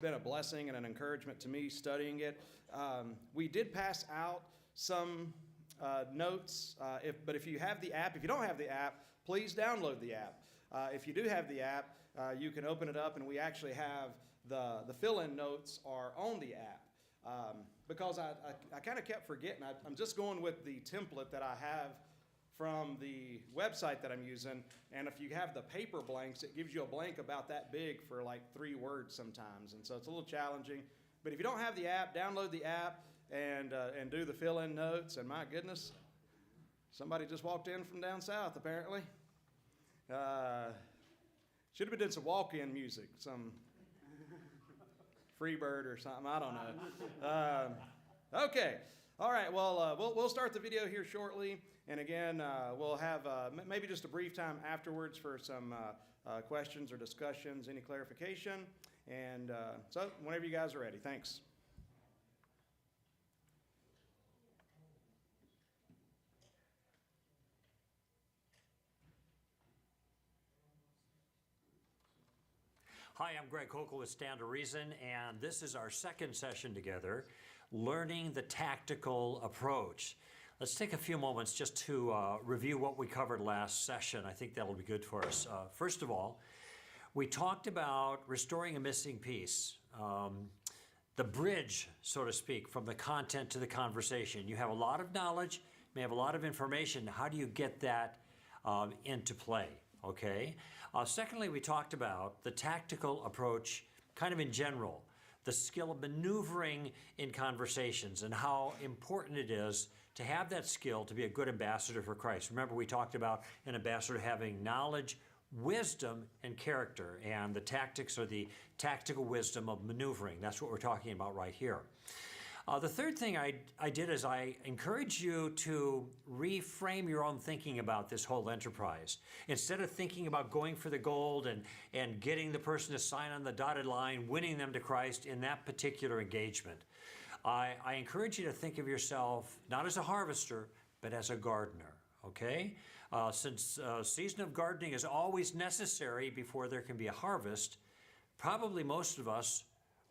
Been a blessing and an encouragement to me studying it. We did pass out some notes, but if you have the app, if you don't have the app, please download the app. If you do have the app, you can open it up, and we actually have the fill-in notes are on the app. Because I kind of kept forgetting. I'm just going with the template that I have from the website that I'm using, and if you have the paper blanks, it gives you a blank about that big for like 3 words sometimes, and so it's a little challenging. But if you don't have the app, download the app and do the fill-in notes. And my goodness, somebody just walked in from down south apparently. Should have been doing some walk-in music, some Freebird or something, I don't know. Okay. All right, well, we'll start the video here shortly, and again, we'll have maybe just a brief time afterwards for some questions or discussions, any clarification, and so whenever you guys are ready. Thanks. Hi, I'm Greg Koukl with Stand to Reason, and this is our second session together, Learning the Tactical Approach. Let's take a few moments just to review what we covered last session. I think that'll be good for us. First of all, we talked about restoring a missing piece, the bridge, so to speak, from the content to the conversation. You have a lot of knowledge, you may have a lot of information. How do you get that into play? Okay. Secondly, we talked about the tactical approach kind of in general, the skill of maneuvering in conversations and how important it is to have that skill to be a good ambassador for Christ. Remember, we talked about an ambassador having knowledge, wisdom, and character, and the tactics are the tactical wisdom of maneuvering. That's what we're talking about right here. The third thing I did is I encouraged you to reframe your own thinking about this whole enterprise. Instead of thinking about going for the gold and getting the person to sign on the dotted line, winning them to Christ in that particular engagement, I encourage you to think of yourself not as a harvester, but as a gardener, okay? Since season of gardening is always necessary before there can be a harvest, probably most of us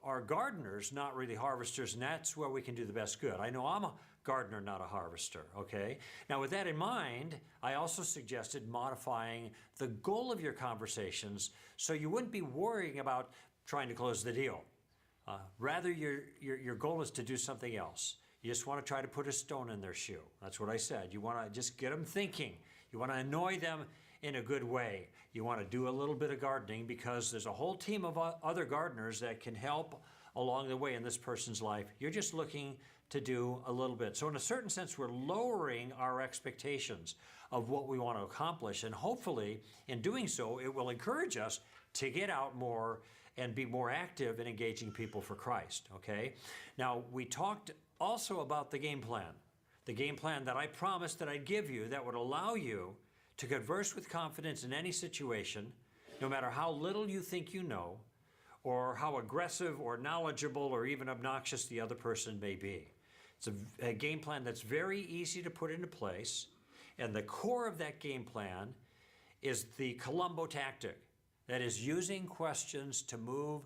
are gardeners, not really harvesters, and that's where we can do the best good. I know I'm a gardener, not a harvester, okay? Now, with that in mind, I also suggested modifying the goal of your conversations so you wouldn't be worrying about trying to close the deal. Rather, your goal is to do something else. You just want to try to put a stone in their shoe. That's what I said. You want to just get them thinking. You want to annoy them in a good way. You want to do a little bit of gardening because there's a whole team of other gardeners that can help along the way in this person's life. You're just looking to do a little bit. So in a certain sense, we're lowering our expectations of what we want to accomplish. And hopefully, in doing so, it will encourage us to get out more and be more active in engaging people for Christ, okay? Now, we talked also about the game plan that I promised that I'd give you that would allow you to converse with confidence in any situation, no matter how little you think you know, or how aggressive or knowledgeable or even obnoxious the other person may be. It's a game plan that's very easy to put into place, and the core of that game plan is the Columbo tactic, that is using questions to move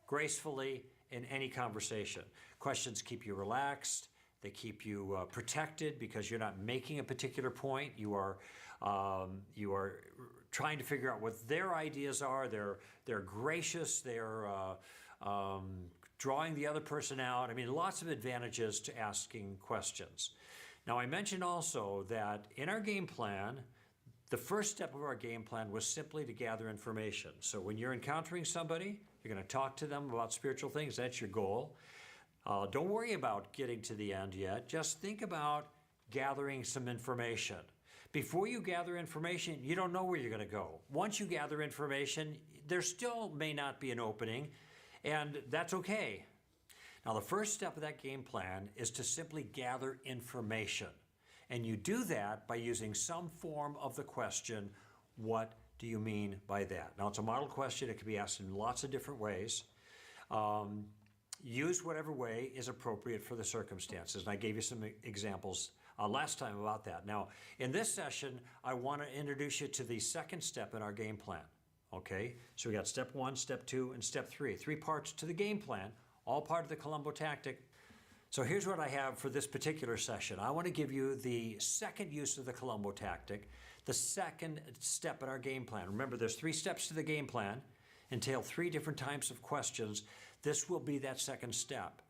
gracefully in any conversation. Questions keep you relaxed. They keep you protected because you're not making a particular point. You are trying to figure out what their ideas are. They're gracious. They're drawing the other person out. I mean, lots of advantages to asking questions. Now, I mentioned also that in our game plan, the first step of our game plan was simply to gather information. So when you're encountering somebody, you're going to talk to them about spiritual things. That's your goal. Don't worry about getting to the end yet. Just think about gathering some information. Before you gather information, you don't know where you're going to go. Once you gather information, there still may not be an opening, and that's okay. Now, the first step of that game plan is to simply gather information. And you do that by using some form of the question, what do you mean by that? Now, it's a model question. It can be asked in lots of different ways. Use whatever way is appropriate for the circumstances. And I gave you some examples last time about that. Now, in this session, I want to introduce you to the second step in our game plan. Okay, so we got step 1, step 2, and step 3. 3 parts to the game plan, all part of the Columbo tactic. So here's what I have for this particular session. I want to give you the second use of the Columbo tactic, the second step in our game plan. Remember, there's 3 steps to the game plan, entail 3 different types of questions. This will be that second step.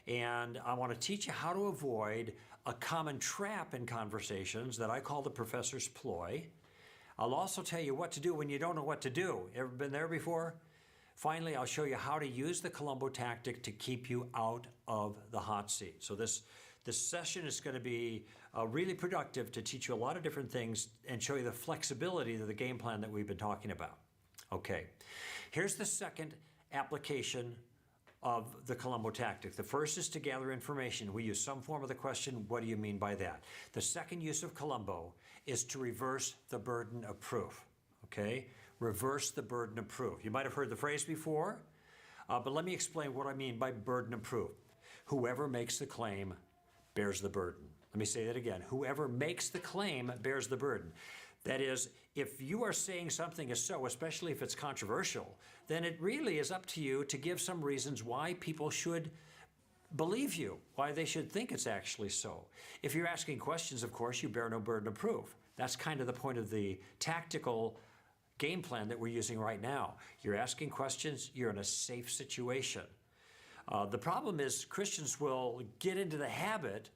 And I want to teach you how to avoid a common trap in conversations that I call the professor's ploy. I'll also tell you what to do when you don't know what to do. Ever been there before? Finally, I'll show you how to use the Columbo tactic to keep you out of the hot seat. So this session is going to be really productive to teach you a lot of different things and show you the flexibility of the game plan that we've been talking about. Okay, here's the second application of the Columbo tactic. The first is to gather information. We use some form of the question, what do you mean by that? The second use of Columbo is to reverse the burden of proof, okay? Reverse the burden of proof. You might have heard the phrase before, but let me explain what I mean by burden of proof. Whoever makes the claim bears the burden. Let me say that again. Whoever makes the claim bears the burden. That is, if you are saying something is so, especially if it's controversial, then it really is up to you to give some reasons why people should believe you, why they should think it's actually so. If you're asking questions, of course, you bear no burden of proof. That's kind of the point of the tactical game plan that we're using right now. You're asking questions, you're in a safe situation. The problem is Christians will get into the habit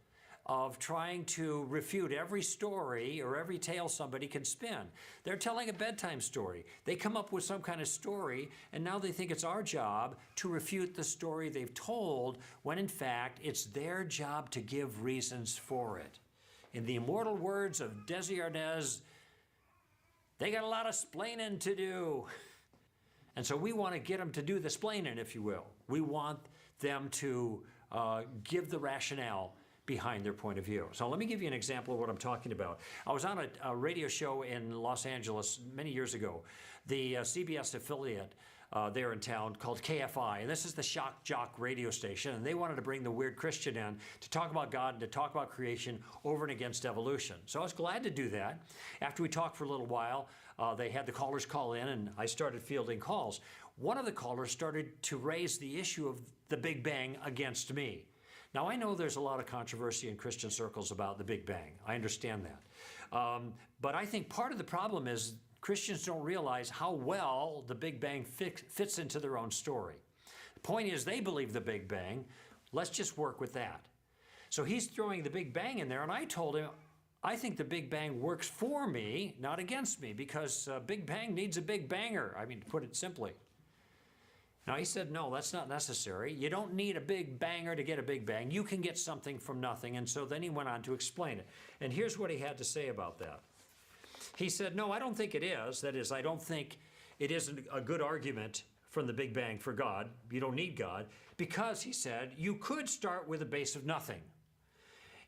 of trying to refute every story or every tale somebody can spin. They're telling a bedtime story. They come up with some kind of story, and now they think it's our job to refute the story they've told, when in fact it's their job to give reasons for it. In the immortal words of Desi Arnaz, they got a lot of splaining to do. And so we want to get them to do the splaining, if you will. We want them to give the rationale behind their point of view. So let me give you an example of what I'm talking about. I was on a radio show in Los Angeles many years ago, the CBS affiliate there in town called KFI, and this is the shock jock radio station, and they wanted to bring the weird Christian in to talk about God and to talk about creation over and against evolution. So I was glad to do that. After we talked for a little while, they had the callers call in, and I started fielding calls. One of the callers started to raise the issue of the Big Bang against me. Now, I know there's a lot of controversy in Christian circles about the Big Bang. I understand that. But I think part of the problem is Christians don't realize how well the Big Bang fits into their own story. The point is they believe the Big Bang. Let's just work with that. So he's throwing the Big Bang in there, and I told him, I think the Big Bang works for me, not against me, because Big Bang needs a Big Banger. I mean, to put it simply. Now, he said, no, that's not necessary. You don't need a big banger to get a big bang. You can get something from nothing. And so then he went on to explain it. And here's what he had to say about that. He said, no, I don't think it is. That is, I don't think it is a good argument from the Big Bang for God. You don't need God. Because, he said, you could start with a base of nothing.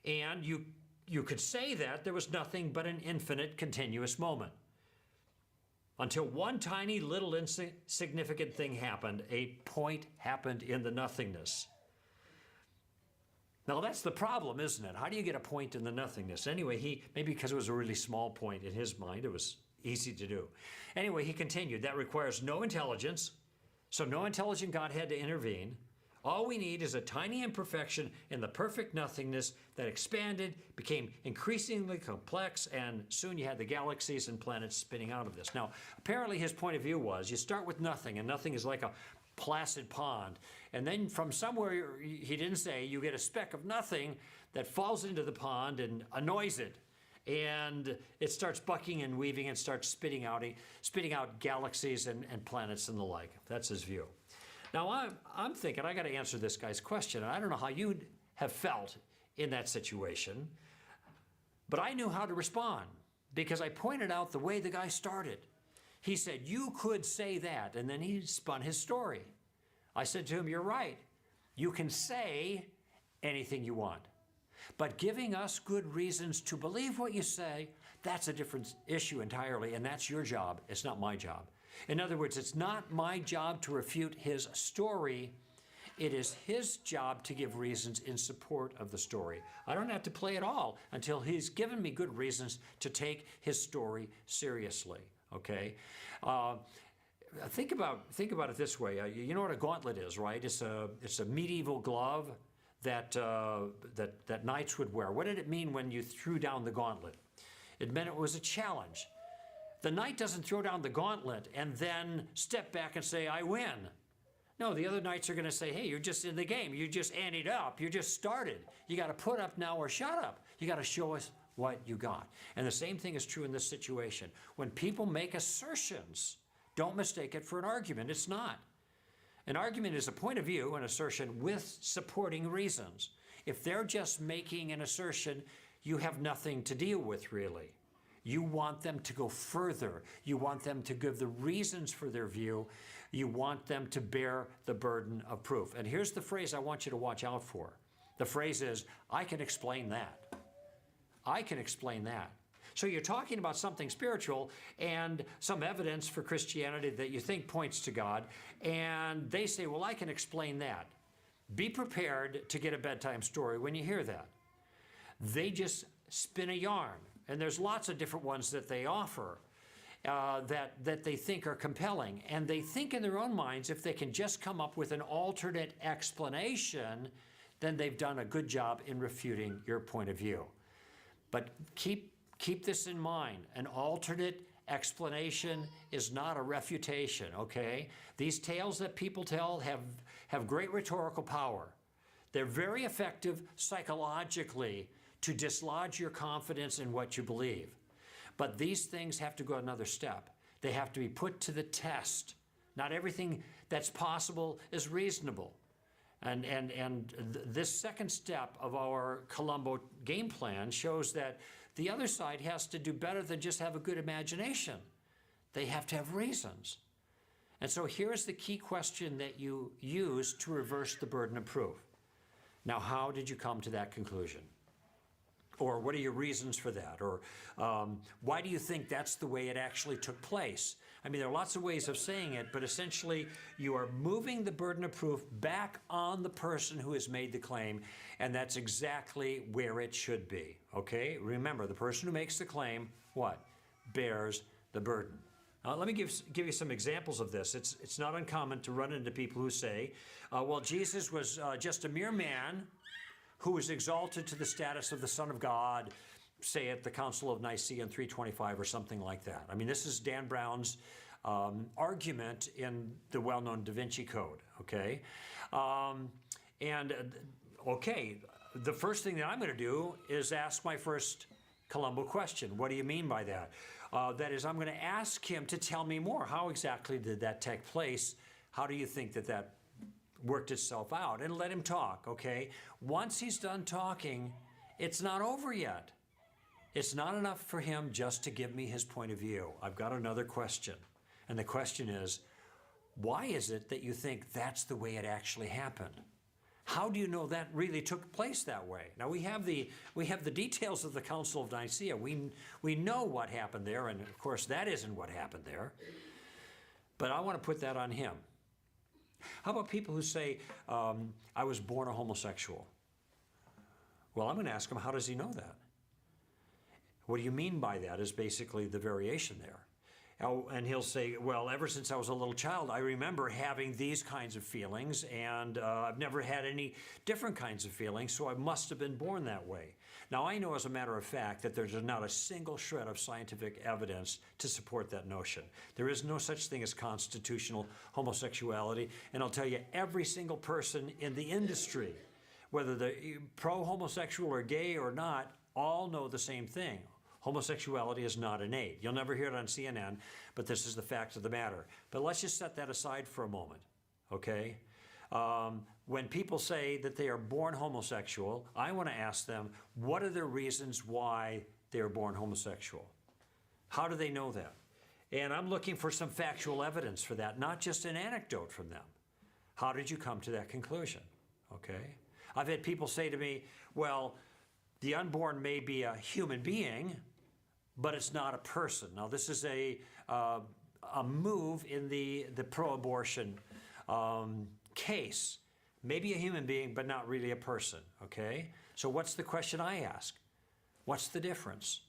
And you could say that there was nothing but an infinite continuous moment. Until one tiny little insignificant thing happened, a point happened in the nothingness. Now that's the problem, isn't it? How do you get a point in the nothingness? Anyway, maybe because it was a really small point in his mind, it was easy to do. Anyway, he continued, that requires no intelligence, so no intelligent God had to intervene. All we need is a tiny imperfection in the perfect nothingness that expanded, became increasingly complex, and soon you had the galaxies and planets spinning out of this. Now, apparently his point of view was you start with nothing, and nothing is like a placid pond. And then from somewhere, he didn't say, you get a speck of nothing that falls into the pond and annoys it. And it starts bucking and weaving and starts spitting out galaxies and planets and the like. That's his view. Now, I'm thinking, I got to answer this guy's question, and I don't know how you'd have felt in that situation, but I knew how to respond because I pointed out the way the guy started. He said, you could say that, and then he spun his story. I said to him, you're right. You can say anything you want, but giving us good reasons to believe what you say, that's a different issue entirely, and that's your job. It's not my job. In other words, it's not my job to refute his story. It is his job to give reasons in support of the story. I don't have to play it all until he's given me good reasons to take his story seriously, okay? think about it this way. You know what a gauntlet is, right? It's a medieval glove that knights would wear. What did it mean when you threw down the gauntlet? It meant it was a challenge. The knight doesn't throw down the gauntlet and then step back and say, I win. No, the other knights are going to say, hey, you're just in the game. You just anteed up. You just started. You got to put up now or shut up. You got to show us what you got. And the same thing is true in this situation. When people make assertions, don't mistake it for an argument. It's not. An argument is a point of view, an assertion with supporting reasons. If they're just making an assertion, you have nothing to deal with, really. You want them to go further. You want them to give the reasons for their view. You want them to bear the burden of proof. And here's the phrase I want you to watch out for. The phrase is, I can explain that. I can explain that. So you're talking about something spiritual and some evidence for Christianity that you think points to God, and they say, well, I can explain that. Be prepared to get a bedtime story when you hear that. They just spin a yarn, and there's lots of different ones that they offer that they think are compelling, and they think in their own minds if they can just come up with an alternate explanation, then they've done a good job in refuting your point of view. But keep this in mind. An alternate explanation is not a refutation, okay? These tales that people tell have great rhetorical power. They're very effective psychologically to dislodge your confidence in what you believe. But these things have to go another step. They have to be put to the test. Not everything that's possible is reasonable. And this second step of our Columbo game plan shows that the other side has to do better than just have a good imagination. They have to have reasons. And so here's the key question that you use to reverse the burden of proof. Now, how did you come to that conclusion? Or what are your reasons for that? Or why do you think that's the way it actually took place? I mean, there are lots of ways of saying it, but essentially you are moving the burden of proof back on the person who has made the claim, and that's exactly where it should be, okay? Remember, the person who makes the claim, what? Bears the burden. Now, let me give you some examples of this. It's not uncommon to run into people who say, well, Jesus was just a mere man who was exalted to the status of the Son of God, say at the Council of Nicaea in 325 or something like that. I mean, this is Dan Brown's argument in the well-known Da Vinci Code, okay? Okay, the first thing that I'm going to do is ask my first Columbo question. What do you mean by that? That is, I'm going to ask him to tell me more. How exactly did that take place? How do you think that worked itself out? And let him talk, okay? Once he's done talking, it's not over yet. It's not enough for him just to give me his point of view. I've got another question. And the question is, why is it that you think that's the way it actually happened? How do you know that really took place that way? Now, we have the details of the Council of Nicaea. We know what happened there, and of course, that isn't what happened there. But I want to put that on him. How about people who say, I was born a homosexual? Well, I'm going to ask him, how does he know that? What do you mean by that is basically the variation there. And he'll say, well, ever since I was a little child, I remember having these kinds of feelings, and I've never had any different kinds of feelings, so I must have been born that way. Now, I know as a matter of fact that there's not a single shred of scientific evidence to support that notion. There is no such thing as constitutional homosexuality, and I'll tell you, every single person in the industry, whether they're pro-homosexual or gay or not, all know the same thing. Homosexuality is not innate. You'll never hear it on CNN, but this is the fact of the matter. But let's just set that aside for a moment, okay? When people say that they are born homosexual, I want to ask them, what are their reasons why they are born homosexual? How do they know that? And I'm looking for some factual evidence for that, not just an anecdote from them. How did you come to that conclusion, okay? I've had people say to me, well, the unborn may be a human being, but it's not a person. Now, this is a move in the pro-abortion case. Maybe a human being, but not really a person, okay? So what's the question I ask? What's the difference?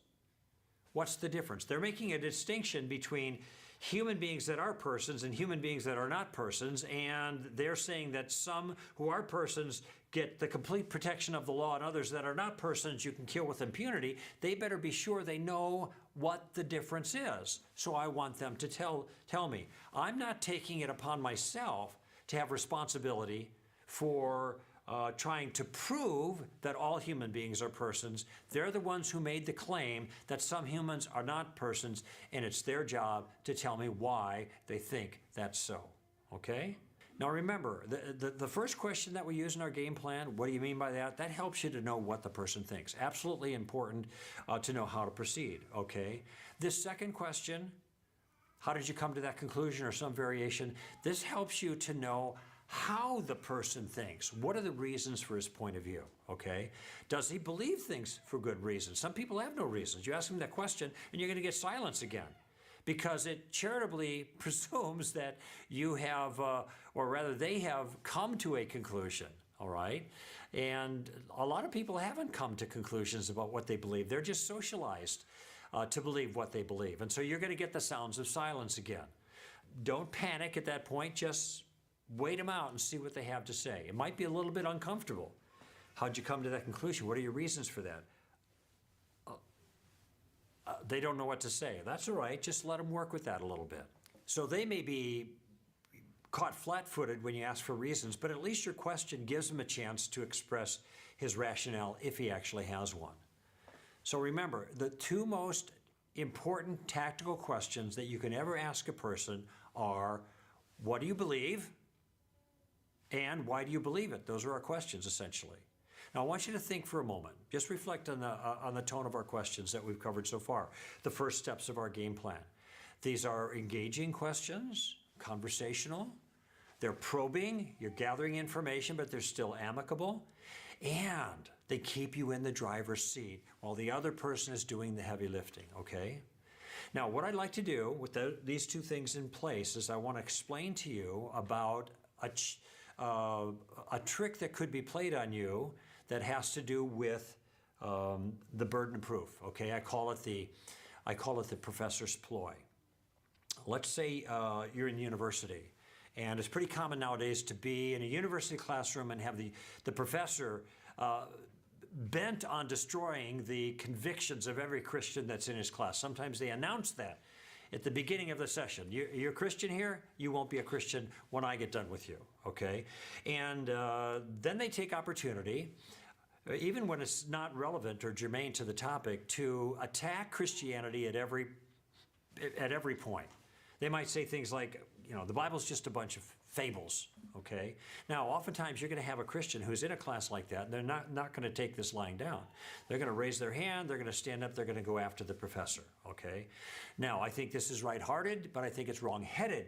What's the difference? They're making a distinction between human beings that are persons and human beings that are not persons, and they're saying that some who are persons get the complete protection of the law and others that are not persons you can kill with impunity. They better be sure they know what the difference is. So I want them to tell me. I'm not taking it upon myself to have responsibility for trying to prove that all human beings are persons. They're the ones who made the claim that some humans are not persons, and it's their job to tell me why they think that's so, okay? Now remember, the first question that we use in our game plan, what do you mean by that? That helps you to know what the person thinks. Absolutely important to know how to proceed, okay? This second question, how did you come to that conclusion or some variation? This helps you to know how the person thinks. What are the reasons for his point of view, okay? Does he believe things for good reasons? Some people have no reasons. You ask him that question and you're going to get silence again, because it charitably presumes that you have, or rather they have come to a conclusion, all right? And a lot of people haven't come to conclusions about what they believe. They're just socialized to believe what they believe. And so you're going to get the sounds of silence again. Don't panic at that point. Just wait them out and see what they have to say. It might be a little bit uncomfortable. How'd you come to that conclusion? What are your reasons for that? They don't know what to say. That's all right. Just let them work with that a little bit. So they may be caught flat-footed when you ask for reasons, but at least your question gives them a chance to express his rationale if he actually has one. So remember, the two most important tactical questions that you can ever ask a person are, what do you believe? And why do you believe it? Those are our questions, essentially. Now, I want you to think for a moment. Just reflect on the tone of our questions that we've covered so far, the first steps of our game plan. These are engaging questions, conversational. They're probing. You're gathering information, but they're still amicable. And they keep you in the driver's seat while the other person is doing the heavy lifting, okay? Now, what I'd like to do with these two things in place is I want to explain to you about a trick that could be played on you that has to do with the burden of proof. Okay, I call it the professor's ploy. Let's say you're in university, and it's pretty common nowadays to be in a university classroom and have the professor bent on destroying the convictions of every Christian that's in his class. Sometimes they announce that at the beginning of the session. You're a Christian here, you won't be a Christian when I get done with you, okay? And then they take opportunity, even when it's not relevant or germane to the topic, to attack Christianity at every point. They might say things like, you know, the Bible's just a bunch of fables, okay? Now, oftentimes you're going to have a Christian who's in a class like that, and they're not going to take this lying down. They're going to raise their hand, they're going to stand up, they're going to go after the professor, okay? Now, I think this is right-hearted, but I think it's wrong-headed,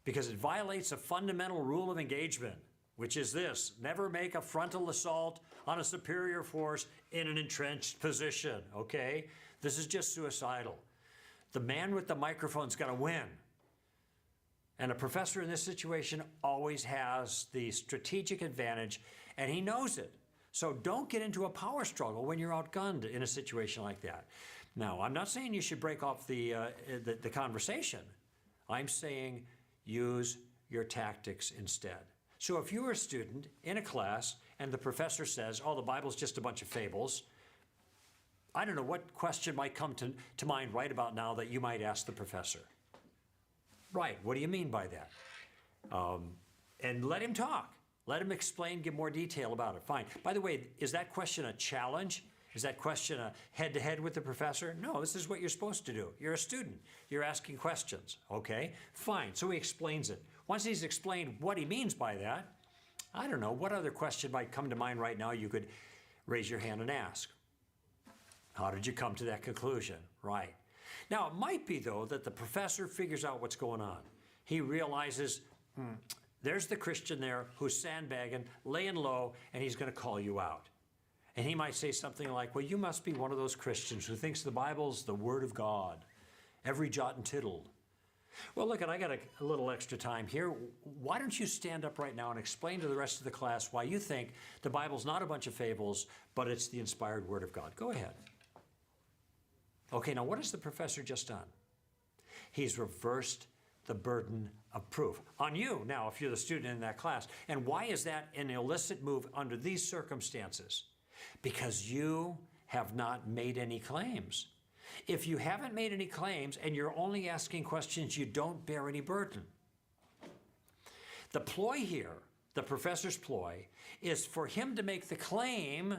because it violates a fundamental rule of engagement, which is this: never make a frontal assault on a superior force in an entrenched position, okay? This is just suicidal. The man with the microphone's got to win. And a professor in this situation always has the strategic advantage, and he knows it. So don't get into a power struggle when you're outgunned in a situation like that. Now, I'm not saying you should break off the conversation. I'm saying use your tactics instead. So if you're a student in a class and the professor says, oh, the Bible's just a bunch of fables, I don't know what question might come to mind right about now that you might ask the professor. Right, what do you mean by that? And let him talk. Let him explain, give more detail about it. Fine. By the way, is that question a challenge? Is that question a head-to-head with the professor? No, this is what you're supposed to do. You're a student. You're asking questions, okay? Fine, so he explains it. Once he's explained what he means by that, I don't know, what other question might come to mind right now you could raise your hand and ask? How did you come to that conclusion? Right. Now, it might be, though, that the professor figures out what's going on. He realizes, there's the Christian there who's sandbagging, laying low, and he's going to call you out. And he might say something like, well, you must be one of those Christians who thinks the Bible's the Word of God, every jot and tittle. Well, look, I got a little extra time here. Why don't you stand up right now and explain to the rest of the class why you think the Bible's not a bunch of fables, but it's the inspired Word of God. Go ahead. Okay, now what has the professor just done? He's reversed the burden of proof on you now if you're the student in that class. And why is that an illicit move under these circumstances? Because you have not made any claims. If you haven't made any claims and you're only asking questions, you don't bear any burden. The ploy here, the professor's ploy, is for him to make the claim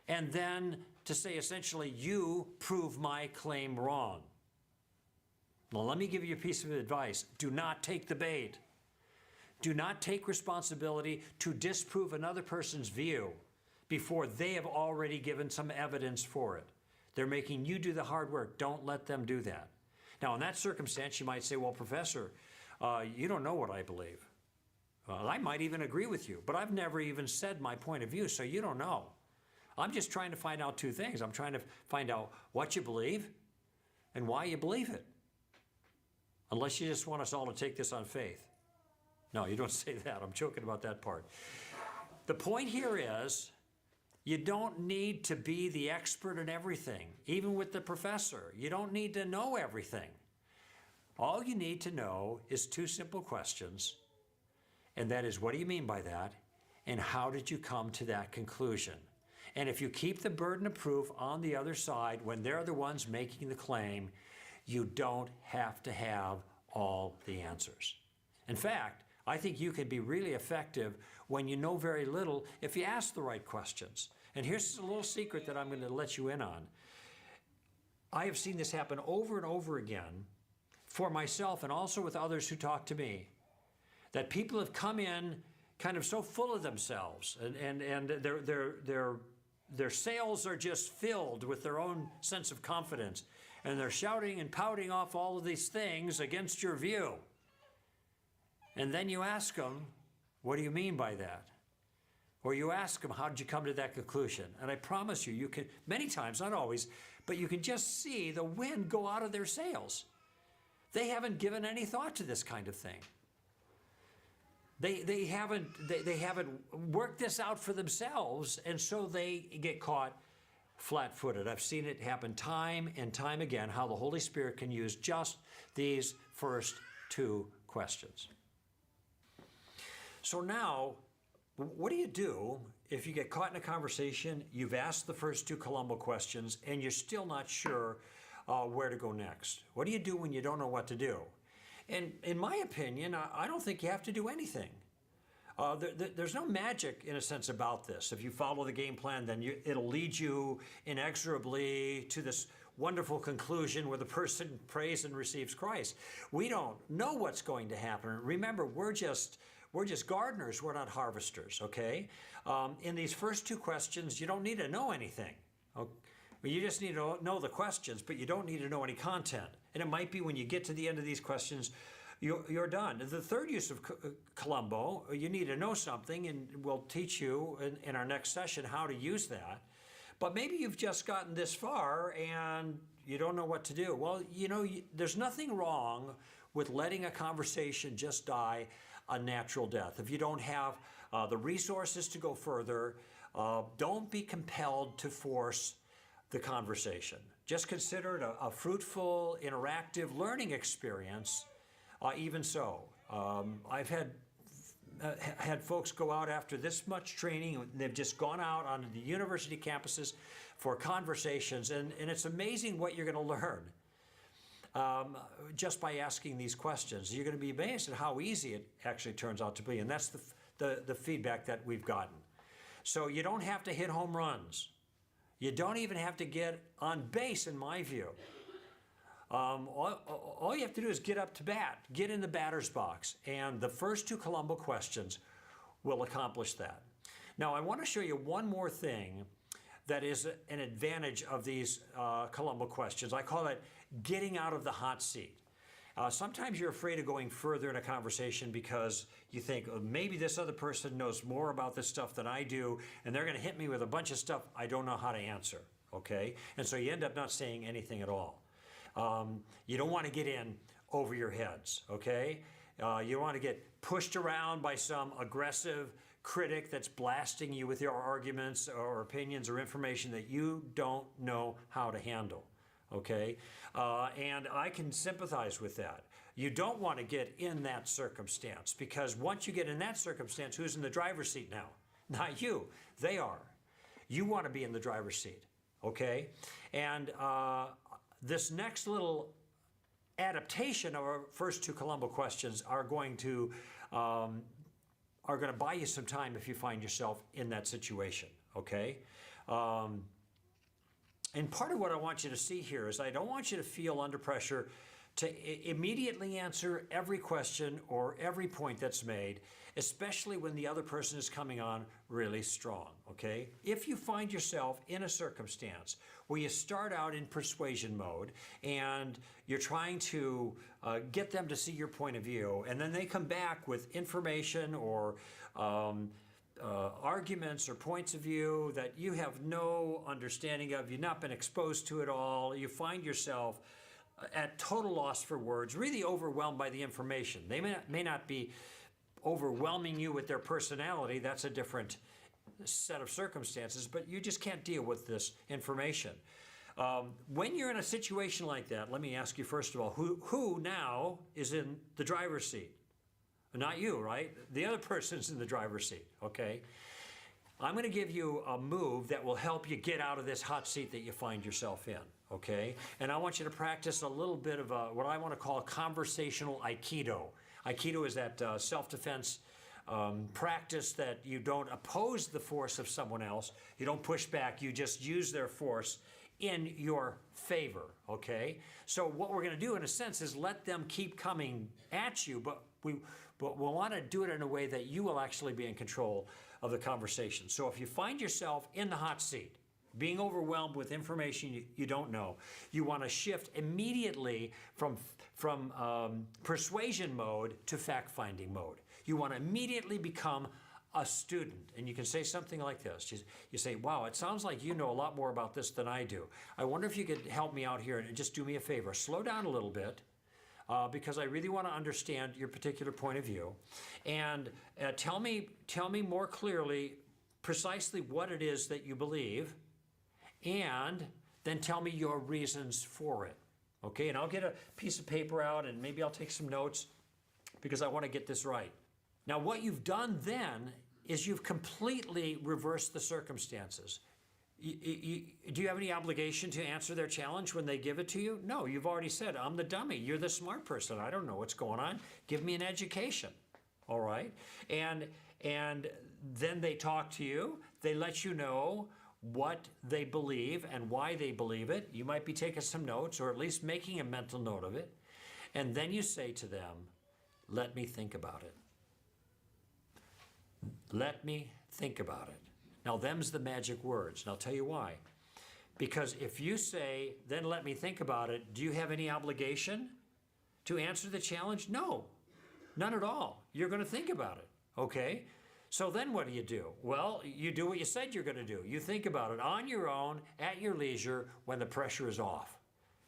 and then to say essentially, you prove my claim wrong. Well, let me give you a piece of advice. Do not take the bait. Do not take responsibility to disprove another person's view before they have already given some evidence for it. They're making you do the hard work. Don't let them do that. Now, in that circumstance, you might say, well, Professor, you don't know what I believe. I might even agree with you, but I've never even said my point of view, so you don't know. I'm just trying to find out two things. I'm trying to find out what you believe and why you believe it. Unless you just want us all to take this on faith. No, you don't say that. I'm joking about that part. The point here is, you don't need to be the expert in everything, even with the professor. You don't need to know everything. All you need to know is two simple questions, and that is, what do you mean by that? And how did you come to that conclusion? And if you keep the burden of proof on the other side when they're the ones making the claim, you don't have to have all the answers. In fact, I think you can be really effective when you know very little if you ask the right questions. And here's a little secret that I'm going to let you in on. I have seen this happen over and over again for myself and also with others who talk to me, that people have come in kind of so full of themselves and their sails are just filled with their own sense of confidence. And they're shouting and pouting off all of these things against your view. And then you ask them, what do you mean by that? Or you ask them, how did you come to that conclusion? And I promise you, you can, many times, not always, but you can just see the wind go out of their sails. They haven't given any thought to this kind of thing. They haven't worked this out for themselves, and so they get caught flat-footed. I've seen it happen time and time again, how the Holy Spirit can use just these first two questions. So now, what do you do if you get caught in a conversation, you've asked the first two Columbo questions, and you're still not sure where to go next? What do you do when you don't know what to do? And in my opinion, I don't think you have to do anything. There's no magic, in a sense, about this. If you follow the game plan, then it'll lead you inexorably to this wonderful conclusion where the person prays and receives Christ. We don't know what's going to happen. Remember, we're just gardeners. We're not harvesters, okay? In these first two questions, you don't need to know anything. Okay? You just need to know the questions, but you don't need to know any content. And it might be when you get to the end of these questions, you're done. The third use of Columbo, you need to know something, and we'll teach you in our next session how to use that. But maybe you've just gotten this far and you don't know what to do. Well, you know, there's nothing wrong with letting a conversation just die a natural death. If you don't have the resources to go further, don't be compelled to force the conversation. Just consider it a fruitful, interactive learning experience. Even so, I've had folks go out after this much training, and they've just gone out onto the university campuses for conversations, and it's amazing what you're going to learn just by asking these questions. You're going to be amazed at how easy it actually turns out to be, and that's the feedback that we've gotten. So you don't have to hit home runs. You don't even have to get on base, in my view. All you have to do is get up to bat, get in the batter's box, and the first two Columbo questions will accomplish that. Now, I want to show you one more thing that is an advantage of these Columbo questions. I call it getting out of the hot seat. Sometimes you're afraid of going further in a conversation because you think, oh, maybe this other person knows more about this stuff than I do, and they're going to hit me with a bunch of stuff I don't know how to answer, okay? And so you end up not saying anything at all. You don't want to get in over your heads, okay? You don't want to get pushed around by some aggressive critic that's blasting you with your arguments or opinions or information that you don't know how to handle, okay? And I can sympathize with that. You don't want to get in that circumstance, because once you get in that circumstance, who's in the driver's seat now? Not you. They are. You want to be in the driver's seat, okay? And this next little adaptation of our first two Columbo questions are going to buy you some time if you find yourself in that situation, okay? And part of what I want you to see here is I don't want you to feel under pressure to immediately answer every question or every point that's made, especially when the other person is coming on really strong, okay? If you find yourself in a circumstance where you start out in persuasion mode and you're trying to get them to see your point of view, and then they come back with information or arguments or points of view that you have no understanding of, you've not been exposed to at all, you find yourself at total loss for words, really overwhelmed by the information. They may not be overwhelming you with their personality, that's a different set of circumstances, but you just can't deal with this information. When you're in a situation like that, let me ask you first of all, who now is in the driver's seat? Not you, right? The other person's in the driver's seat, okay? I'm going to give you a move that will help you get out of this hot seat that you find yourself in, okay? And I want you to practice a little bit of what I want to call conversational Aikido. Aikido is that self-defense practice that you don't oppose the force of someone else, you don't push back, you just use their force in your favor, okay? So what we're going to do in a sense is let them keep coming at you, but we'll want to do it in a way that you will actually be in control of the conversation. So if you find yourself in the hot seat, being overwhelmed with information you don't know, you want to shift immediately from persuasion mode to fact-finding mode. You want to immediately become a student. And you can say something like this. You say, wow, it sounds like you know a lot more about this than I do. I wonder if you could help me out here and just do me a favor. Slow down a little bit. Because I really want to understand your particular point of view, and tell me more clearly precisely what it is that you believe, and then tell me your reasons for it, okay? And I'll get a piece of paper out and maybe I'll take some notes because I want to get this right. Now what you've done then is you've completely reversed the circumstances. Do you have any obligation to answer their challenge when they give it to you? No, you've already said, I'm the dummy. You're the smart person. I don't know what's going on. Give me an education, all right? And then they talk to you. They let you know what they believe and why they believe it. You might be taking some notes or at least making a mental note of it. And then you say to them, let me think about it. Let me think about it. Now, them's the magic words, and I'll tell you why. Because if you say, then let me think about it, do you have any obligation to answer the challenge? No, none at all. You're going to think about it, okay? So then what do? Well, you do what you said you're going to do. You think about it on your own, at your leisure, when the pressure is off.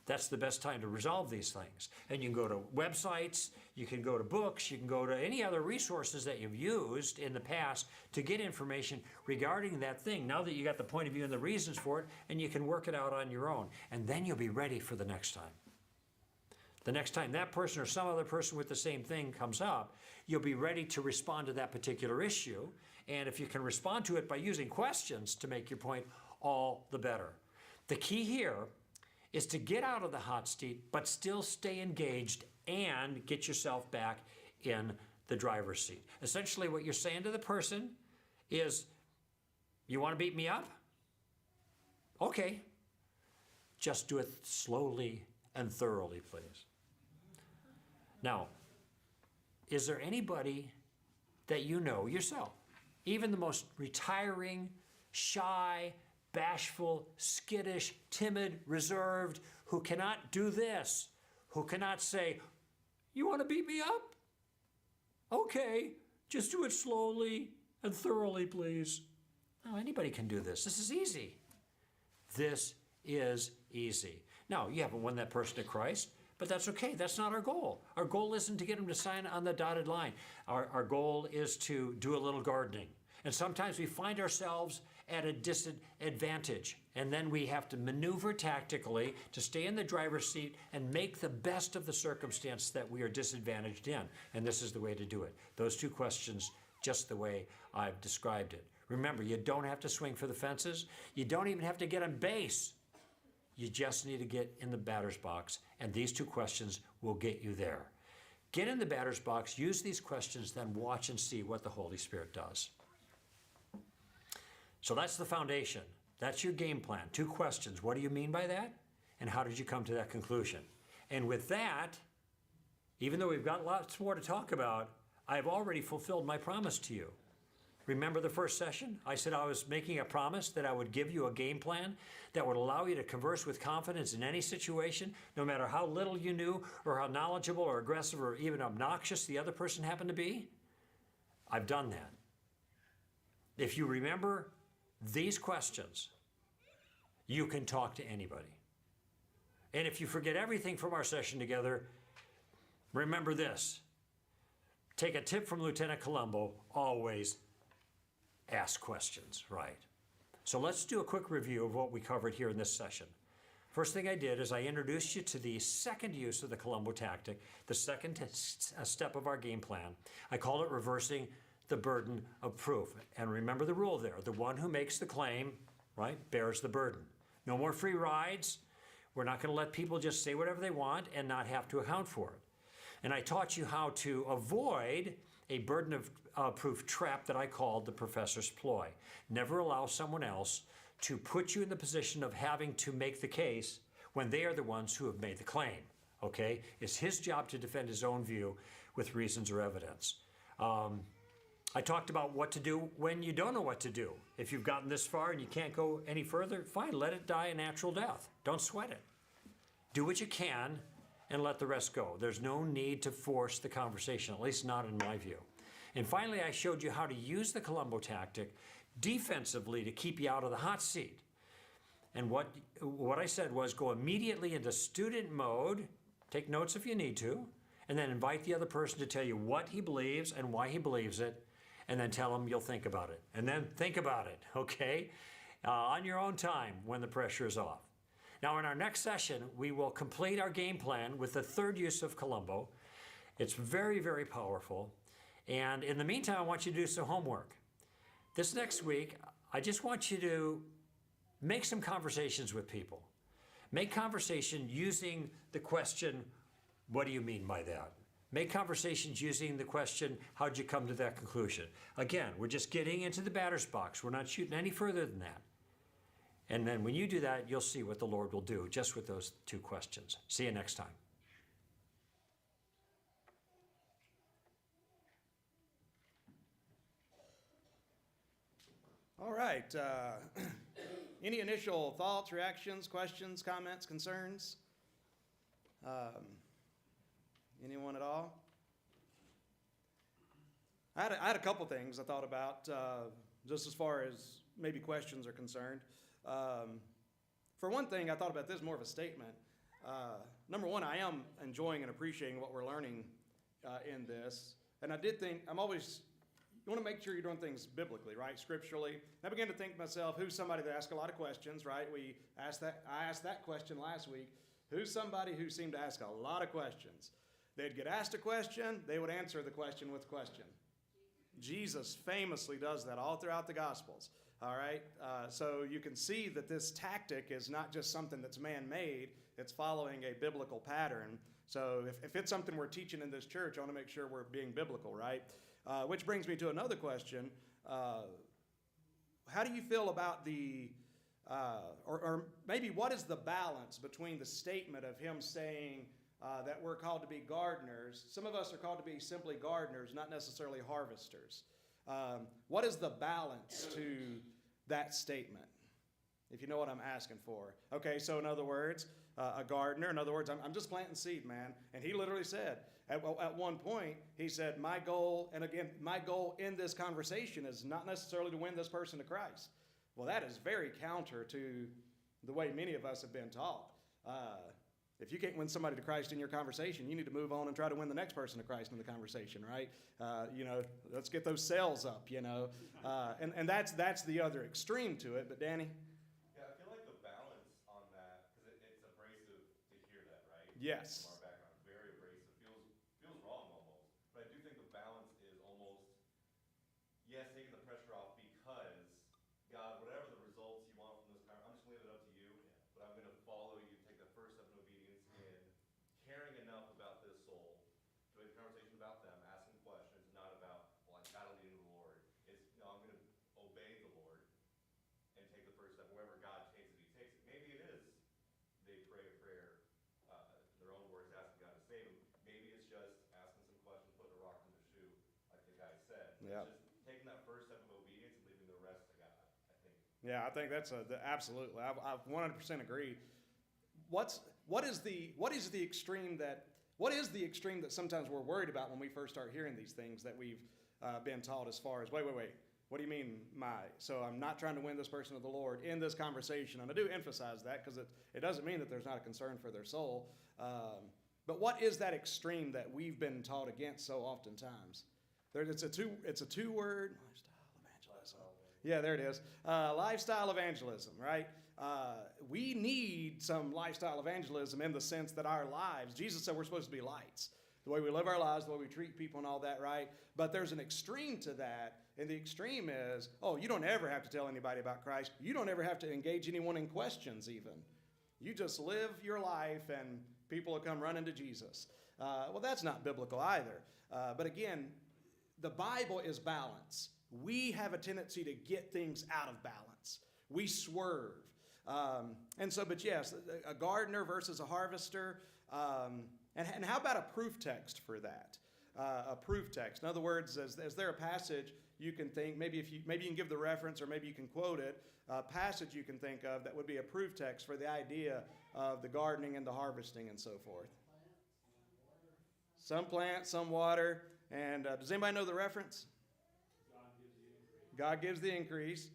That's the best time to resolve these things. And you can go to websites, you can go to books, you can go to any other resources that you've used in the past to get information regarding that thing. Now that you got the point of view and the reasons for it, and you can work it out on your own. And then you'll be ready for the next time. The next time that person or some other person with the same thing comes up, you'll be ready to respond to that particular issue. And if you can respond to it by using questions to make your point, all the better. The key here is to get out of the hot seat, but still stay engaged and get yourself back in the driver's seat. Essentially what you're saying to the person is, you want to beat me up? Okay. Just do it slowly and thoroughly, please. Now, is there anybody that you know yourself, even the most retiring, shy, bashful, skittish, timid, reserved, who cannot do this, who cannot say, you want to beat me up? Okay, just do it slowly and thoroughly, please. No, anybody can do this. This is easy. This is easy. Now, you haven't won that person to Christ, but that's okay. That's not our goal. Our goal isn't to get them to sign on the dotted line. Our goal is to do a little gardening. And sometimes we find ourselves at a disadvantage. And then we have to maneuver tactically to stay in the driver's seat and make the best of the circumstance that we are disadvantaged in. And this is the way to do it. Those two questions, just the way I've described it. Remember, you don't have to swing for the fences. You don't even have to get on base. You just need to get in the batter's box, and these two questions will get you there. Get in the batter's box, use these questions, then watch and see what the Holy Spirit does. So that's the foundation. That's your game plan. Two questions. What do you mean by that? And how did you come to that conclusion? And with that, even though we've got lots more to talk about, I've already fulfilled my promise to you. Remember the first session? I said I was making a promise that I would give you a game plan that would allow you to converse with confidence in any situation, no matter how little you knew or how knowledgeable or aggressive or even obnoxious the other person happened to be. I've done that. If you remember these questions, you can talk to anybody. And if you forget everything from our session together, remember this. Take a tip from Lieutenant Columbo, always ask questions, right? So let's do a quick review of what we covered here in this session. First thing I did is I introduced you to the second use of the Columbo tactic, the second step of our game plan. I call it reversing the burden of proof. And remember the rule there. The one who makes the claim, right, bears the burden. No more free rides. We're not going to let people just say whatever they want and not have to account for it. And I taught you how to avoid a burden of proof trap that I called the professor's ploy. Never allow someone else to put you in the position of having to make the case when they are the ones who have made the claim, okay? It's his job to defend his own view with reasons or evidence. I talked about what to do when you don't know what to do. If you've gotten this far and you can't go any further, fine, let it die a natural death. Don't sweat it. Do what you can and let the rest go. There's no need to force the conversation, at least not in my view. And finally, I showed you how to use the Columbo tactic defensively to keep you out of the hot seat. And what I said was go immediately into student mode, take notes if you need to, and then invite the other person to tell you what he believes and why he believes it, and then tell him you'll think about it. And then think about it, okay? On your own time when the pressure is off. Now, in our next session, we will complete our game plan with the third use of Columbo. It's very, very powerful. And in the meantime, I want you to do some homework. This next week, I just want you to make some conversations with people. Make conversation using the question, what do you mean by that? Make conversations using the question, how'd you come to that conclusion? Again, we're just getting into the batter's box. We're not shooting any further than that. And then when you do that, you'll see what the Lord will do just with those two questions. See you next time. All right. Any initial thoughts, reactions, questions, comments, concerns? Anyone at all? I had a couple things I thought about, just as far as maybe questions are concerned. For one thing, I thought about this more of a statement. Number one, I am enjoying and appreciating what we're learning in this. And I did think, you want to make sure you're doing things biblically, right? Scripturally. And I began to think to myself, who's somebody that asks a lot of questions, right? I asked that question last week. Who's somebody who seemed to ask a lot of questions? They'd get asked a question, they would answer the question with a question. Jesus famously does that all throughout the Gospels. All right, so you can see that this tactic is not just something that's man-made, it's following a biblical pattern. So if it's something we're teaching in this church, I want to make sure we're being biblical, right? Which brings me to another question. How do you feel about or maybe what is the balance between the statement of him saying that we're called to be gardeners? Some of us are called to be simply gardeners, not necessarily harvesters. What is the balance to that statement, if you know what I'm asking for? Okay, so in other words, a gardener, in other words, I'm just planting seed, man. And he literally said, at one point, he said, my goal in this conversation is not necessarily to win this person to Christ. Well, that is very counter to the way many of us have been taught. If you can't win somebody to Christ in your conversation, you need to move on and try to win the next person to Christ in the conversation, right? Let's get those sales up, and that's the other extreme to it. But Danny? Yeah, I feel like the balance on that, because it's abrasive to hear that, right? Yes. From our background, very abrasive, feels wrong almost. But I do think the balance is almost, yes, taking the pressure off because, God, whatever the results you want from this conversation, I'm just going to leave it up to you, but I'm going to follow you, take the first step in obedience in caring enough about this soul to have a conversation about them, asking questions, not about, well, I gotta lead in the Lord. It's, no, I'm going to obey the Lord and take the first step wherever God takes it, he takes it. Maybe it is they pray a prayer, in their own words, asking God to save them. Maybe it's just asking some questions, putting a rock in their shoe, like the guy said. Yeah. It's just taking that first step of obedience and leaving the rest to God, I think. Yeah, I think that's absolutely. I 100% agree. What is the extreme that sometimes we're worried about when we first start hearing these things that we've been taught as far as wait, what do you mean so I'm not trying to win this person to the Lord in this conversation, and I do emphasize that because it doesn't mean that there's not a concern for their soul, but what is that extreme that we've been taught against so oftentimes? It's a two-word lifestyle evangelism. Yeah, there it is. Lifestyle evangelism, right? We need some lifestyle evangelism in the sense that our lives, Jesus said we're supposed to be lights. The way we live our lives, the way we treat people and all that, right? But there's an extreme to that, and the extreme is, you don't ever have to tell anybody about Christ. You don't ever have to engage anyone in questions even. You just live your life and people will come running to Jesus. Well, that's not biblical either. But again, the Bible is balance. We have a tendency to get things out of balance. We swerve. But yes, a gardener versus a harvester. And how about a proof text for that? A proof text. In other words, is there a passage you can think, maybe you can give the reference or maybe you can quote it, a passage you can think of that would be a proof text for the idea of the gardening and the harvesting and so forth? Some plant, some water. And does anybody know the reference? God gives the increase.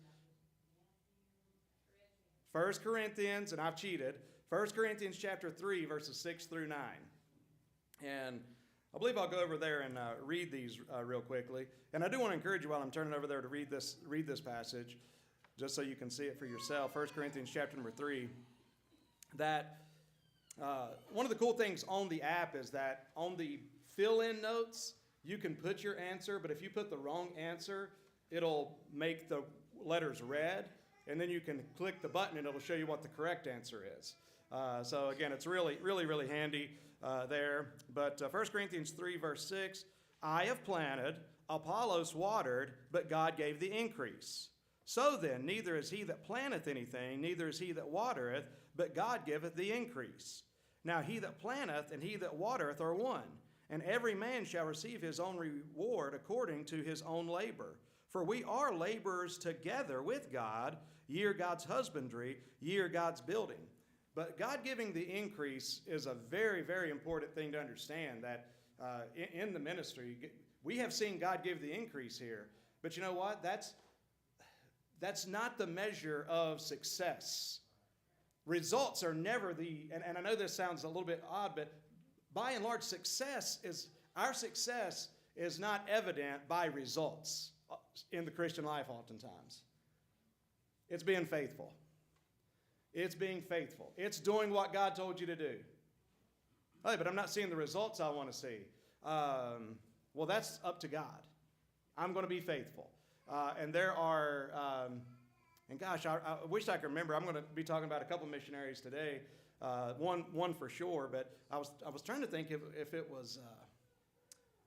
1 Corinthians, and I've cheated, 1 Corinthians chapter 3, verses 6 through 9. And I believe I'll go over there and read these real quickly. And I do want to encourage you while I'm turning over there to read this passage, just so you can see it for yourself. 1 Corinthians chapter number 3, that one of the cool things on the app is that on the fill-in notes, you can put your answer, but if you put the wrong answer, it'll make the letters red, and then you can click the button and it'll show you what the correct answer is. So again, it's really, really, really handy there. But 1 Corinthians 3, verse 6, I have planted, Apollos watered, but God gave the increase. So then, neither is he that planteth anything, neither is he that watereth, but God giveth the increase. Now he that planteth and he that watereth are one, and every man shall receive his own reward according to his own labor. For we are laborers together with God. Ye are God's husbandry, ye are God's building. But God giving the increase is a very, very important thing to understand, that in the ministry, we have seen God give the increase here. But you know what? That's not the measure of success. Results are never and I know this sounds a little bit odd, but by and large, our success is not evident by results in the Christian life oftentimes. It's being faithful. It's being faithful. It's doing what God told you to do. Hey, but I'm not seeing the results I want to see. Well, that's up to God. I'm going to be faithful. And there are, and gosh, I wish I could remember. I'm going to be talking about a couple missionaries today. One for sure, but I was trying to think if it was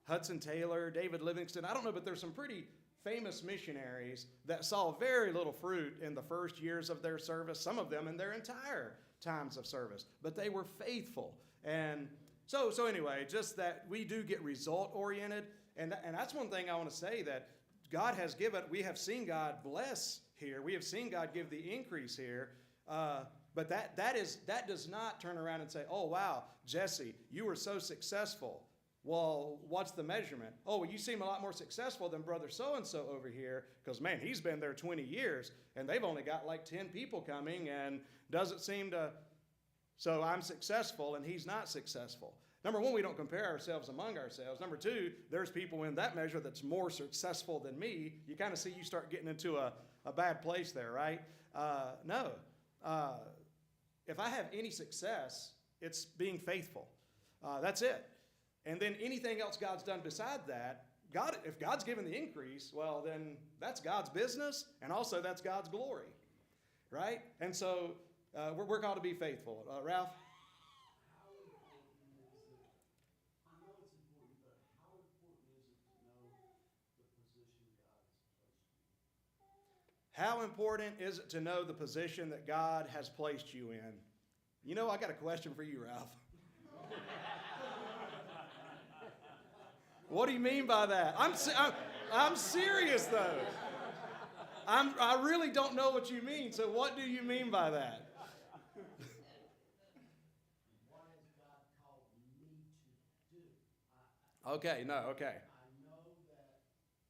Hudson Taylor, David Livingston. I don't know, but there's some pretty famous missionaries that saw very little fruit in the first years of their service, some of them in their entire times of service, but they were faithful. And so anyway, just that we do get result-oriented, and that's one thing I want to say, that God has given, we have seen God bless here, we have seen God give the increase here, but that does not turn around and say, oh, wow, Jesse, you were so successful. Well, what's the measurement? Oh, well, you seem a lot more successful than brother so-and-so over here, because, man, he's been there 20 years, and they've only got like 10 people coming and doesn't seem to... So I'm successful and he's not successful. Number one, we don't compare ourselves among ourselves. Number two, there's people in that measure that's more successful than me. You kind of see you start getting into a bad place there, right? No. If I have any success, it's being faithful. That's it. And then anything else God's done beside that, if God's given the increase, well, then that's God's business, and also that's God's glory, right? And so we're called to be faithful. Ralph? How important is it? I know it's important, but how important is it to know the position God has placed you in? How important is it to know the position that God has placed you in? You know, I got a question for you, Ralph. What do you mean by that? I'm serious, though. I really don't know what you mean, so what do you mean by that? What has God called me to do? Okay, no, okay. I know that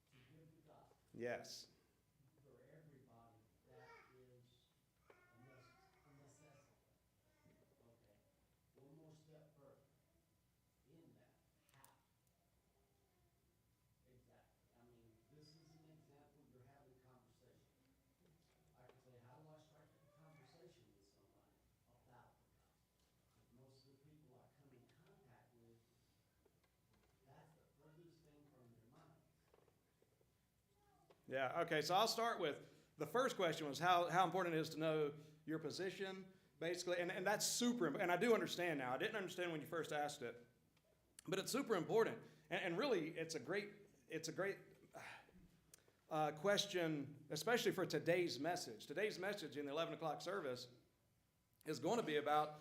to give the gospel Yes. for everybody, that is a necessity. Okay. One more step further. In that, how? Exactly. I mean, this is an example, you're having a conversation. I could say, how do I strike a conversation with somebody about the gospel? Most of the people I come in contact with, that's the furthest thing from their mind. Yeah, okay, so I'll start with the first question was how important it is to know your position, basically, and that's super important. And I do understand now. I didn't understand when you first asked it, but it's super important. And really, it's a great question, especially for today's message. Today's message in the 11 o'clock service is going to be about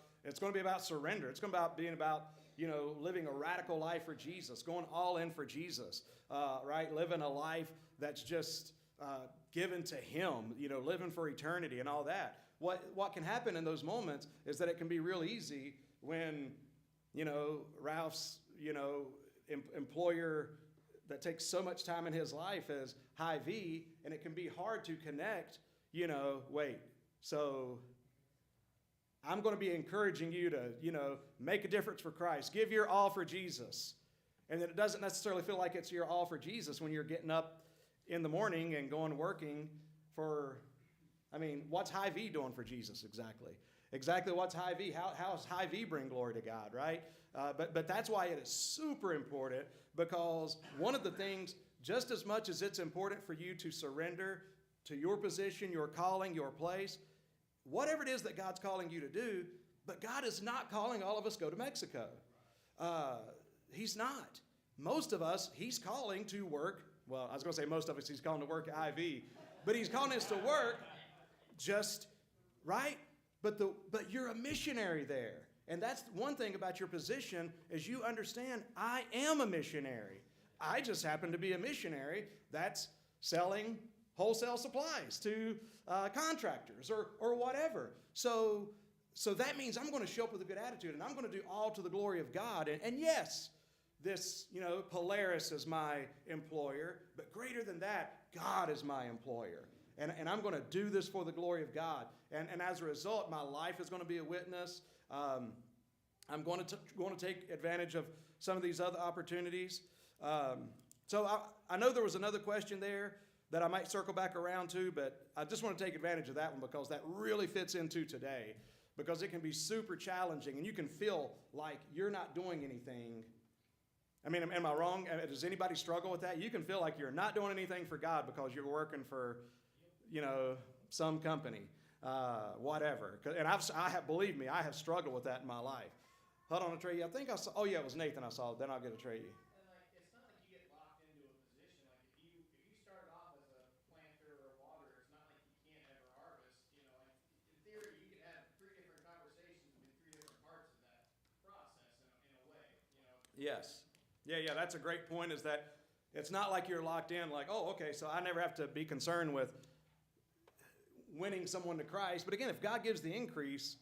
surrender. It's going to be about living a radical life for Jesus, going all in for Jesus, right? Living a life that's just given to Him, living for eternity and all that. What can happen in those moments is that it can be real easy when, Ralph's, employer that takes so much time in his life is Hy-Vee, and it can be hard to connect, wait, so I'm going to be encouraging you to, make a difference for Christ. Give your all for Jesus. And then it doesn't necessarily feel like it's your all for Jesus when you're getting up in the morning and going working for, what's Hy-Vee doing for Jesus exactly? Exactly what's Hy-Vee? How's Hy-Vee bring glory to God, right? But that's why it is super important, because one of the things, just as much as it's important for you to surrender to your position, your calling, your place, whatever it is that God's calling you to do, but God is not calling all of us go to Mexico. He's not. Most of us, He's calling to work. Well, I was going to say most of us, He's calling to work at Hy-Vee, but He's calling us to work just right. But you're a missionary there. And that's one thing about your position is you understand I am a missionary. I just happen to be a missionary that's selling wholesale supplies to contractors or whatever. So that means I'm going to show up with a good attitude, and I'm going to do all to the glory of God. And yes, this, Polaris is my employer, but greater than that, God is my employer. And I'm going to do this for the glory of God. And as a result, my life is going to be a witness. I'm going to take advantage of some of these other opportunities. So I know there was another question there that I might circle back around to, but I just want to take advantage of that one because that really fits into today, because it can be super challenging and you can feel like you're not doing anything. Am I wrong? Does anybody struggle with that? You can feel like you're not doing anything for God because you're working for, some company, whatever. And believe me, I have struggled with that in my life. Hold on, Trey. I think I saw. Oh yeah, it was Nathan I saw. Then I'll get a Trey. And it's not like you get locked into a position. Like if you started off as a planter or a waterer, it's not like you can't ever harvest. Like in theory, you could have 3 different conversations with 3 different parts of that process in a way. Yes. Yeah. That's a great point. Is that it's not like you're locked in. Like, oh, okay, so I never have to be concerned with winning someone to Christ. But again, if God gives the increase,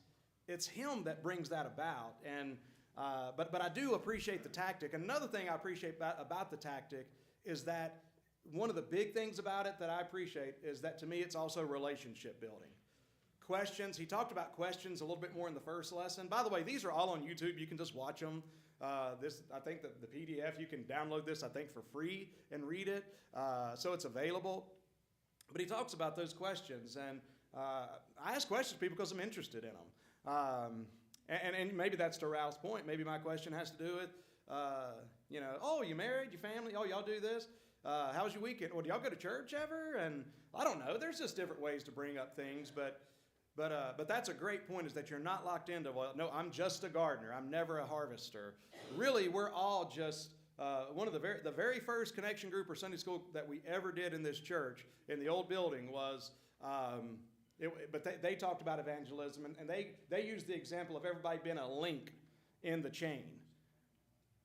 it's Him that brings that about. And but I do appreciate the tactic. And another thing I appreciate about the tactic is that one of the big things about it that I appreciate is that to me it's also relationship building. questions. He talked about questions a little bit more in the first lesson. By the way, these are all on YouTube. You can just watch them. I think the PDF, you can download this, I think, for free and read it. So it's available. But he talks about those questions. And I ask questions to people because I'm interested in them. And maybe that's to Ralph's point. Maybe my question has to do with, oh, you married, you family, oh, y'all do this? How was your weekend? Well, do y'all go to church ever? And I don't know. There's just different ways to bring up things. But that's a great point, is that you're not locked into, well, no, I'm just a gardener. I'm never a harvester. Really, we're all just, one of the very first connection group or Sunday school that we ever did in this church, in the old building, was, but they talked about evangelism, and they used the example of everybody being a link in the chain.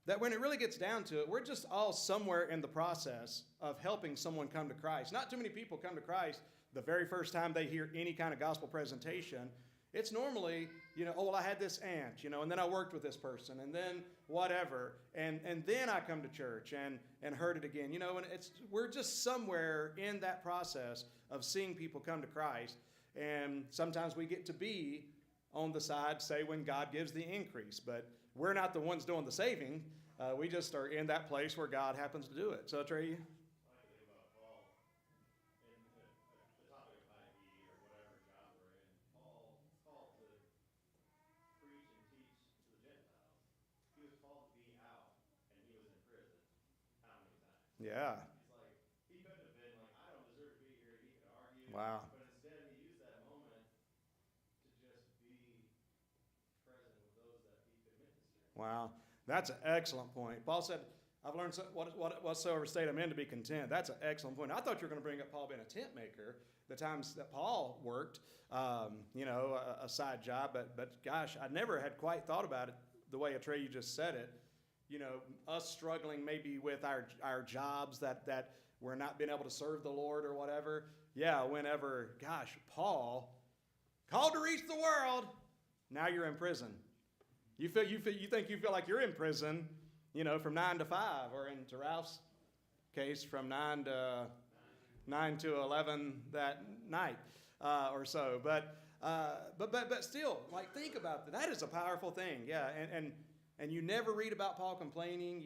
That when it really gets down to it, we're just all somewhere in the process of helping someone come to Christ. Not too many people come to Christ the very first time they hear any kind of gospel presentation. It's normally, oh, well, I had this aunt, and then I worked with this person, and then whatever, and then I come to church and heard it again, and we're just somewhere in that process of seeing people come to Christ, and sometimes we get to be on the side, say, when God gives the increase, but we're not the ones doing the saving. We just are in that place where God happens to do it. So, Trey, I think about Paul in the topic of IB or whatever job we're in. Paul was called to preach and teach to the Gentiles. He was called to be out, and he was in prison. How many times? yeah, He's like, he couldn't have been like, I don't deserve to be here. He could argue. wow. But instead, he used that moment to just be present with those that he could minister. Wow, that's an excellent point. Paul said, I've learned whatsoever state I'm in to be content. That's an excellent point. I thought you were going to bring up Paul being a tent maker, the times that Paul worked, a side job. But gosh, I never had quite thought about it the way, Trey, you just said it. Us struggling maybe with our jobs that we're not being able to serve the Lord or whatever. Yeah, whenever, gosh, Paul called to reach the world, now you're in prison. You think you feel like you're in prison, from 9 to 5, or in Ralph's case, from 9 to 11 that night, or so. But still, like, think about that. That is a powerful thing, yeah. And you never read about Paul complaining.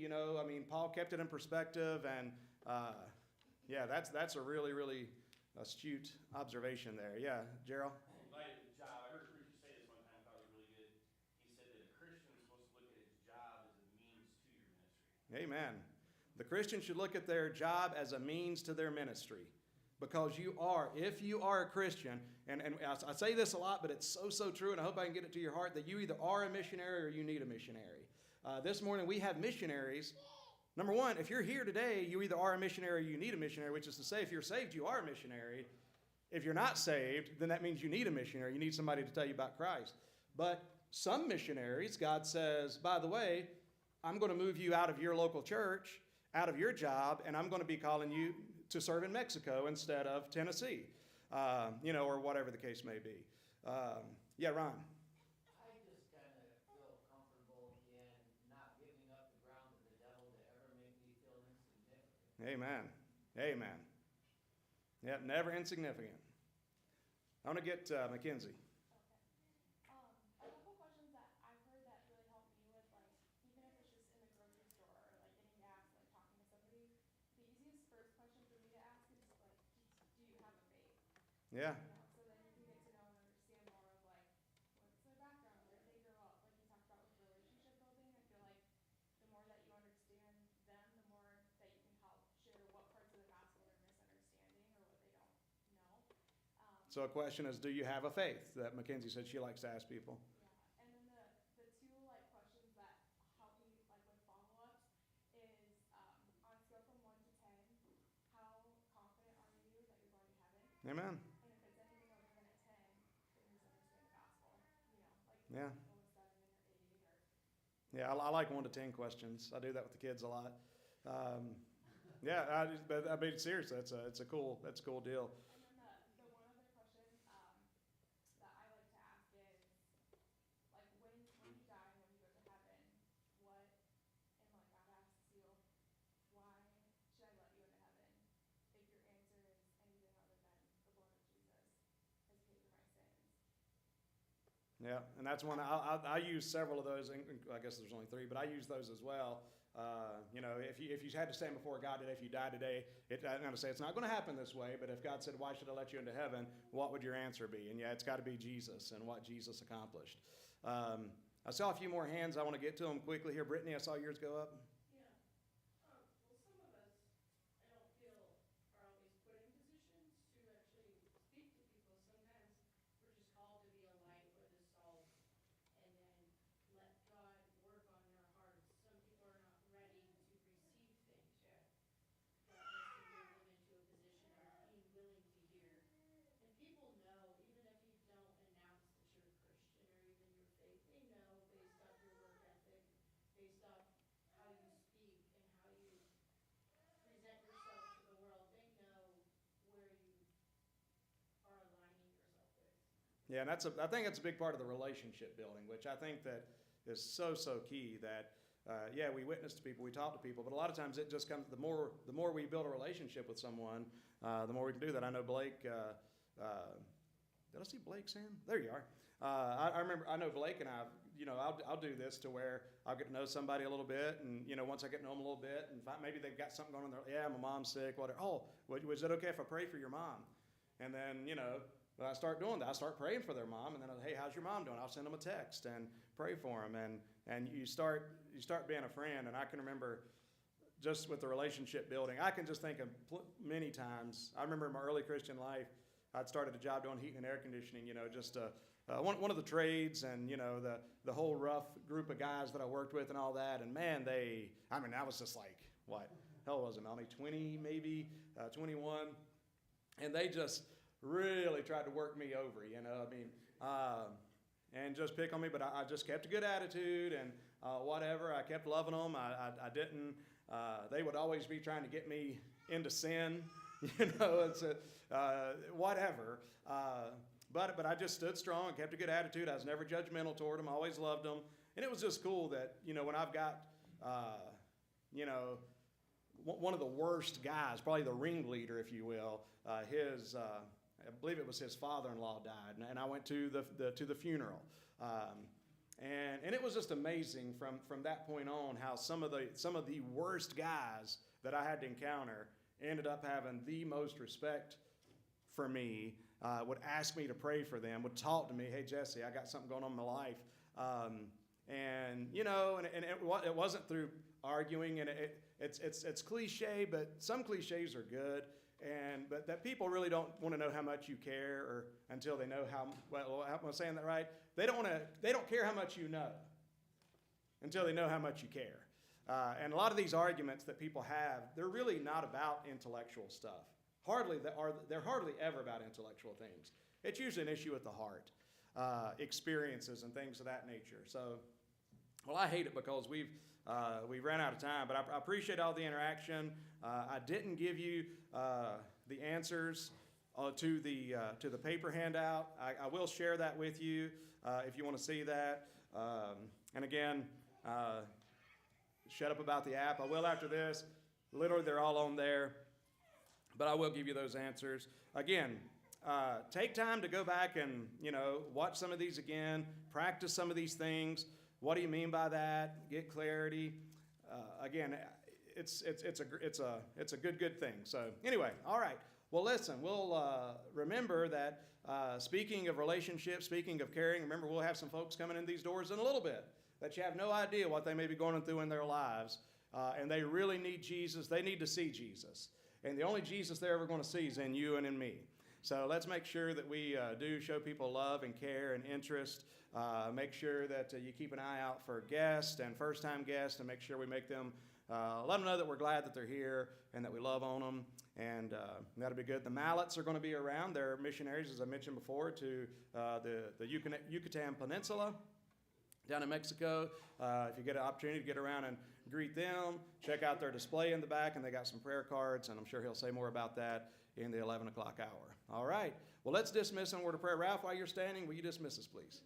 Paul kept it in perspective, and yeah, that's a really, really astute observation there. Yeah, Gerald. My job, I heard Richard say this one time, I thought it was really good. He said that a Christian is supposed to look at his job as a means to your ministry. Amen. The Christian should look at their job as a means to their ministry. Because if you are a Christian, and I say this a lot, but it's so true, and I hope I can get it to your heart, that you either are a missionary or you need a missionary. This morning we have missionaries. Number one, if you're here today, you either are a missionary or you need a missionary, which is to say, if you're saved, you are a missionary. If you're not saved, then that means you need a missionary. You need somebody to tell you about Christ. But some missionaries, God says, by the way, I'm going to move you out of your local church, out of your job, and I'm going to be calling you to serve in Mexico instead of Tennessee, or whatever the case may be. Yeah, Ron. I just kind of feel comfortable in not giving up the ground to the devil to ever make me feel insignificant. Amen. Amen. Yeah, never insignificant. I want to get Mackenzie. A couple questions that I've heard that really help me with, like, even if it's just in the grocery store or like getting gas, like talking to somebody, the easiest first question for me to ask is like, do you have a faith? Yeah. So then you can get to know and understand more of like, what's their background, where did they grow up? Like you talked about with relationship building, I feel like the more that you understand them, the more that you can help share what parts of the gospel they're misunderstanding or what they don't know. So a question is, do you have a faith? That Mackenzie said she likes to ask people. Yeah, and then the two like questions that help me like with follow-ups is on a scale from 1 to 10, how confident are you that you're going to heaven? Amen. And if it's anything other than a 10, then you misunderstand the gospel. Like Yeah. people with 7 or 8 or. Yeah, I like 1 to 10 questions. I do that with the kids a lot. Yeah, but seriously, it's a cool deal. And then the one other question that I like to ask is, like, when you die and when you go to heaven, what, and like God asks you, why should I let you into heaven? If your answer is anything other than the blood of Jesus has paid for my sins, Yeah, and that's one I use several of those. I guess there's only 3, but I use those as well. If you had to stand before God today, if you died today, I'm going to say it's not going to happen this way. But if God said, "Why should I let you into heaven?" What would your answer be? And yeah, it's got to be Jesus and what Jesus accomplished. I saw a few more hands. I want to get to them quickly here. Brittany, I saw yours go up. Yeah. Well, some of us, I don't feel, are always put in positions to actually speak to people. Sometimes we're just called to be a light or the salt and then let God work on their hearts. Some people are not ready to receive things yet. God has to move them into a position of being willing to hear. And people know, even if you don't announce that you're a Christian or even your faith, they know based off your work ethic, based off how you speak and how you present yourself to the world, they know where you are aligning yourself with. Yeah, and I think that's a big part of the relationship building, which I think that is so key. That we witness to people, we talk to people, but a lot of times it just comes. The more we build a relationship with someone, the more we can do that. I know Blake. Did I see Blake's hand? There you are. I remember. I know Blake and I'll do this to where I'll get to know somebody a little bit, and once I get to know them a little bit, and maybe they've got something going on there. Yeah, my mom's sick. Whatever. Oh, was it okay if I pray for your mom? And then when I start doing that, I start praying for their mom, and then hey, how's your mom doing? I'll send them a text and pray for them, and you start being a friend. And I can remember just with the relationship building, I can just think of many times. I remember in my early Christian life, I'd started a job doing heating and air conditioning, just one of the trades, and the whole rough group of guys that I worked with and all that. And man, I was just like, what hell was it, Melanie? 20 maybe, 21, and they just really tried to work me over, and just pick on me. But I just kept a good attitude and whatever. I kept loving them. I didn't. They would always be trying to get me into sin, it's whatever. But I just stood strong and kept a good attitude. I was never judgmental toward them. I always loved them. And it was just cool that, when I've got, one of the worst guys, probably the ringleader, if you will, I believe it was his father-in-law died, and I went to the funeral. And it was just amazing from that point on how some of the worst guys that I had to encounter ended up having the most respect for me, would ask me to pray for them, would talk to me, hey, Jesse, I got something going on in my life. And it wasn't through arguing, and it's cliche, but some cliches are good, but that people really don't want to know how much you care, or until they know how, well, am I saying that right? They don't care how much you know until they know how much you care. And a lot of these arguments that people have, they're really not about intellectual stuff. They're hardly ever about intellectual things. It's usually an issue with the heart, experiences and things of that nature. So, well, I hate it because we ran out of time, but I appreciate all the interaction. I didn't give you the answers to the paper handout. I will share that with you if you want to see that. And again, shut up about the app. I will after this. Literally, they're all on there. But I will give you those answers. Again, take time to go back and, watch some of these again, practice some of these things. What do you mean by that? Get clarity. Again, it's a good thing. So anyway, all right. Well, listen, we'll remember that speaking of relationships, speaking of caring, remember we'll have some folks coming in these doors in a little bit that you have no idea what they may be going through in their lives, and they really need Jesus. They need to see Jesus. And the only Jesus they're ever going to see is in you and in me. So let's make sure that we do show people love and care and interest. Make sure that you keep an eye out for guests and first-time guests, and make sure we make them, let them know that we're glad that they're here and that we love on them. And that'll be good. The Mallets are going to be around. They're missionaries, as I mentioned before, to the Yucatan Peninsula down in Mexico. If you get an opportunity to get around and greet them, check out their display in the back, and they got some prayer cards, and I'm sure he'll say more about that in the 11 o'clock hour. All right. Well, let's dismiss in a word of prayer. Ralph, while you're standing, will you dismiss us, please?